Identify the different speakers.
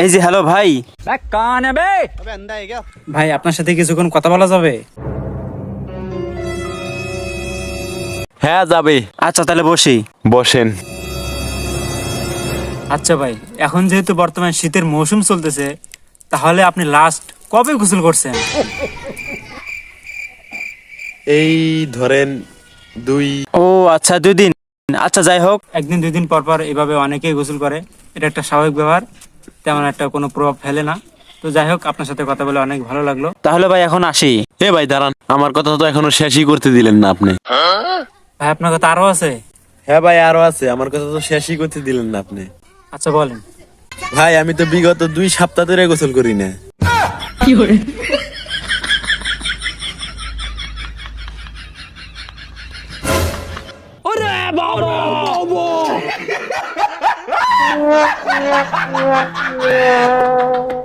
Speaker 1: এই যে হ্যালো ভাই।
Speaker 2: ভাই আপনার সাথে কিছুক্ষণ কথা বলা যাবে?
Speaker 3: হ্যাঁ যাবে।
Speaker 1: আচ্ছা তাহলে বসি।
Speaker 3: বসেন।
Speaker 2: আচ্ছা ভাই, এখন যেহেতু বর্তমান শীতের মৌসুম চলতেছে, তাহলে আপনি লাস্ট কবে গোসল করছেন?
Speaker 3: এই ধরেন
Speaker 1: ও আচ্ছা 2 দিন। আচ্ছা যাই হোক।
Speaker 2: একদিন 2 দিন পর পর এভাবে অনেকেই গোসল করে, এটা একটা স্বাভাবিক ব্যবহার, তেমন একটা কোনো প্রভাব ফেলে না। তো যাই হোক, আপনার সাথে কথা বলে অনেক ভালো লাগলো।
Speaker 1: তাহলে ভাই এখন আসি।
Speaker 3: এ ভাই দাঁড়ান, আমার কথা তো এখনো শেষই করতে দিলেন না আপনি।
Speaker 2: ভাই আপনার কথা আরো আছে?
Speaker 3: হ্যাঁ ভাই আরো আছে, আমার কথা তো শেষই করতে দিলেন না আপনি।
Speaker 2: আচ্ছা বলেন।
Speaker 3: ভাই আমি তো বিগত 2 সপ্তাহ ধরে গোসল করি না।
Speaker 4: Yeah.